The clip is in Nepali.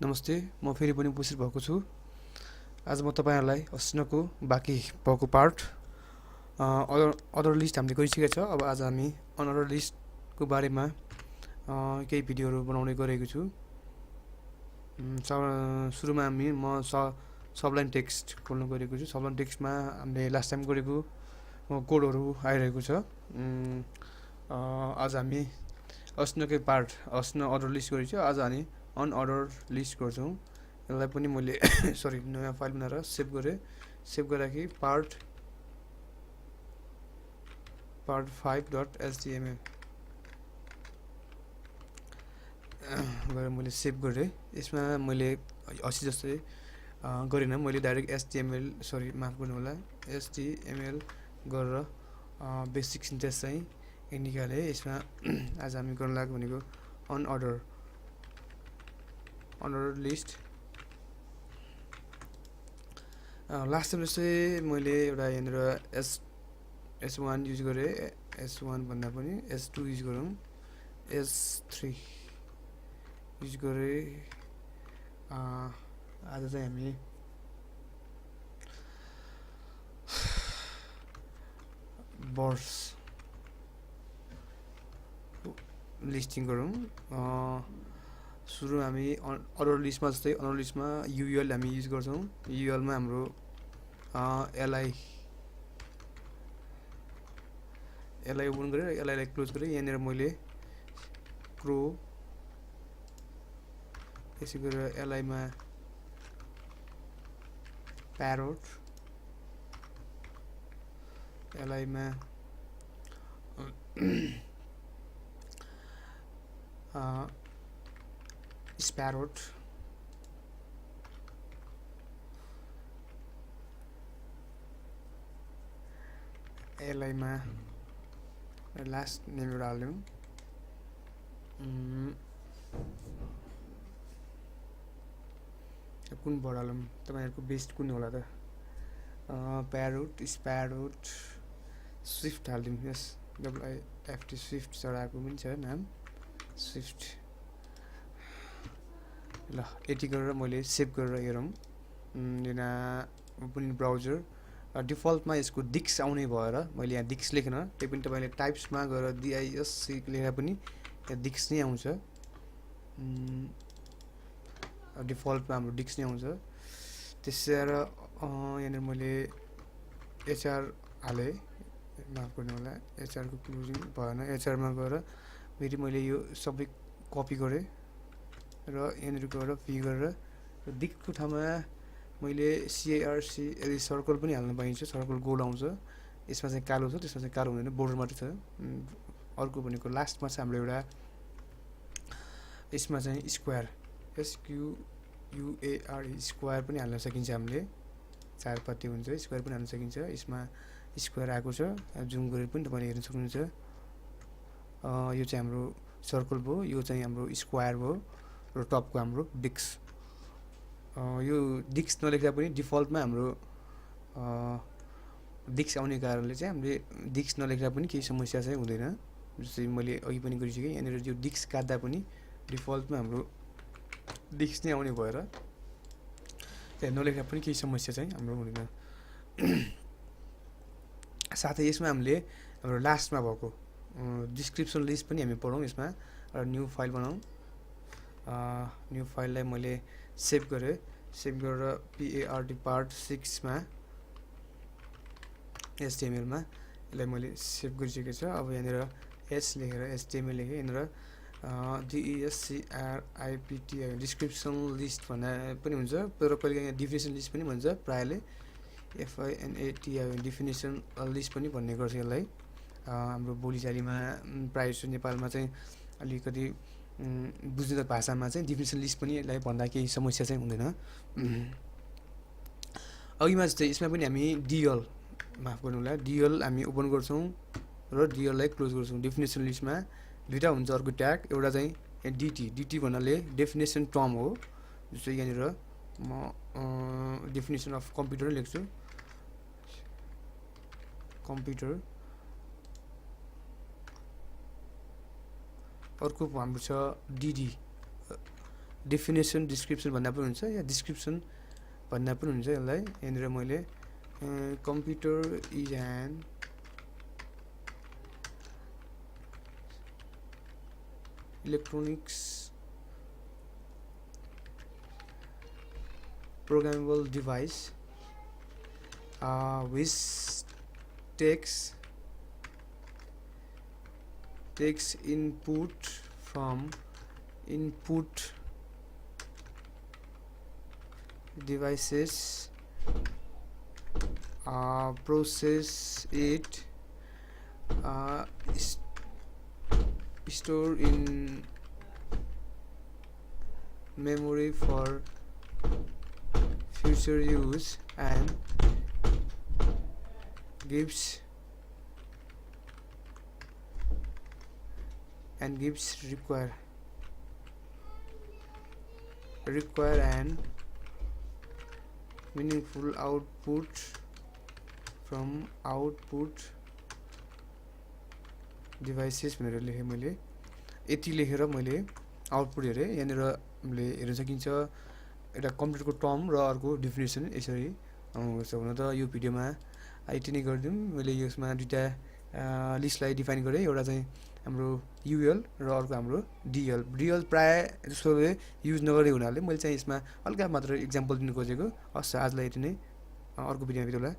नमस्ते म फेरि पनि उपस्थित भएको छु। आज म तपाईहरुलाई अस्तिको बाँकी भएको पार्ट अदर लिस्ट हामीले गरिसकेका छ। अब आज हामी अनअर्डर लिस्टको बारेमा केही भिडियोहरु बनाउने गरेको छु। सुरुमा म सबलाइन टेक्स्ट खोल्न गएको छु। सबलाइन टेक्स्टमा हामीले लास्ट टाइम गरेको कोडहरु आइरहेको छ। आज हामी अस्तिकै पार्ट अर्डर लिस्ट गरेको छ। आज हामी अनअर्डर लिस्ट गर्छौं। यसलाई पनि मैले सरी नयाँ फाइल बनाएर सेभ गरे। सेभ गरेपछि पार्ट 5.html गरेर मैले सेभ गरे। यसमा मैले अस्ति जस्तै गरिन, मैले डाइरेक्ट एचटीएमएल सरी माफ गर्नु होला एचटीएमएल गरेर बेसिक सिन्टेक्स चाहिँ निकाले। यसमा आज हामी गर्न लाग्यो भनेको अनअर्डर लिस्ट। लास्ट टाइम जस्तै मैले एउटा यहाँनिर S1 युज गरे। S1 भन्दा पनि S2 युज गरौँ, S3 युज गरे। आज चाहिँ हामी वर्स लिस्टिङ गरौँ। सुरु हामी अदर लिस्टमा जस्तै अदर लिस्टमा UL हामी युज गर्छौं। UL मा हाम्रो LI ओपन गरे, LI लाई क्लोज गरे। यहाँनिर मैले क्रो यसै गरेर LI मा प्यारोट, LI मा स्प्यारोट, LI मा लास्ट नेम एउटा हाल्यौं। कुन बड हालौं, तपाईहरुको बेस्ट कुन होला त? प्यारोट, स्प्यारोट, स्विफ्ट हाल्दिउँ। यस WIFT स्विफ्ट चढाएको पनि छ नाम स्विफ्ट। ल यति गरेर मैले सेभ गरेर हेरौँ। यहाँ ओपन ब्राउजर डिफल्टमा यसको डिक्स आउने भएर मैले यहाँ डिक्स लेखेन। त्यही पनि तपाईले टाइप्समा गएर DISC लेखेर पनि यहाँ डिक्स नै आउँछ। डिफल्टमा हाम्रो डिक्स नै आउँछ। त्यसैले यहाँनिर मैले HR हाले, माफ गर्नु होला HR को क्लोजिङ भएन। HR मा गएर फेरि मैले यो सबै कपी गरे र यहाँनिर गएर पी गरेर डिक्सको ठाउँमा मैले CARC यदि सर्कल पनि हाल्न पाइन्छ। सर्कल गोल आउँछ। यसमा चाहिँ कालो छ, त्यसमा चाहिँ कालो हुँदैन, बोर्डर मात्रै छ। अर्को भनेको लास्टमा चाहिँ हाम्रो एउटा यसमा चाहिँ स्क्वायर SQUARE स्क्वायर पनि हाल्न सकिन्छ। हामीले चार पट्टी हुन्छ, स्क्वायर पनि हाल्न सकिन्छ। यसमा स्क्वायर आएको छ, जुम गरेर पनि तपाईले हेर्न सक्नुहुन्छ। यो चाहिँ हाम्रो सर्कल भयो, यो चाहिँ हाम्रो स्क्वायर भयो र टपको हाम्रो डिक्स। यो डिक्स नलेख्दा पनि डिफल्टमा हाम्रो डिक्स आउने कारणले चाहिँ हामीले डिक्स नलेख्दा पनि केही समस्या चाहिँ हुँदैन। जस्तै मैले अघि पनि गरिसके। यहाँनिर यो डिक्स काट्दा पनि डिफल्टमा हाम्रो डिक्स नै आउने भएर त्यहाँ नलेख्दा पनि केही समस्या चाहिँ हाम्रो हुँदैन। साथै यसमा हामीले हाम्रो लास्टमा भएको डिस्क्रिप्सन लिस्ट पनि हामी पढौँ। यसमा एउटा न्यू फाइल बनाऊ। न्यू फाइललाई मैले सेभ गरे। सेभ गरेर PART पार्ट 6 मा HTML मा यसलाई मैले सेभ गरिसकेको छ। अब यहाँनिर S लेखेर HTML लेखे। यहाँनिर DESCRIPT डिस्क्रिप्सन लिस्ट भन्ने पनि हुन्छ, तर कहिले यहाँ डेफिनेसन लिस्ट पनि भन्छ। प्रायले FINAT डेफिनेसन लिस्ट पनि भन्ने गर्छ यसलाई। हाम्रो बोलीचालीमा प्राय जसो नेपालमा चाहिँ अलिकति बुझ्ने भाषामा चाहिँ डेफिनेसन लिस्ट पनि यसलाई भन्दा केही समस्या चाहिँ हुँदैन। अघिमा जस्तै यसमा पनि हामी DL माफ गर्नु होला DL हामी ओपन गर्छौं र DL लाई क्लोज गर्छौं। डेफिनेसन लिस्टमा दुईटा हुन्छ अर्को ट्याग, एउटा चाहिँ DT भन्नाले डेफिनेसन टर्म हो। जस्तै यहाँनिर म डेफिनेसन अफ कम्प्युटर लेख्छु, कम्प्युटर। अर्को हाम्रो छ DD डेफिनेसन डिस्क्रिप्सन भन्दा पनि हुन्छ या डिस्क्रिप्सन भन्दा पनि हुन्छ यसलाई यहाँनिर मैले computer is an electronics programmable device which takes input from input devices, process it, store in memory for future use, and gives require an meaningful output from output devices भनेर लेखेँ मैले। यति लेखेर मैले आउटपुट हेरेँ। यहाँनिर हामीले हेर्न सकिन्छ एउटा कम्प्युटरको टर्म र अर्को डेफिनेसन यसरी गर्छ। हुन त यो भिडियोमा यति नै गरिदिउँ। मैले यसमा दुईटा लिस्टलाई डिफाइन गरेँ, एउटा चाहिँ हाम्रो युएल र अर्को हाम्रो डिएल। डिएल प्रायः जसोले युज नगरेको हुनाले मैले चाहिँ यसमा हल्का मात्र इक्जाम्पल दिनु खोजेको। हस्, आजलाई यति नै, अर्को भिडियोमा भेटौँला।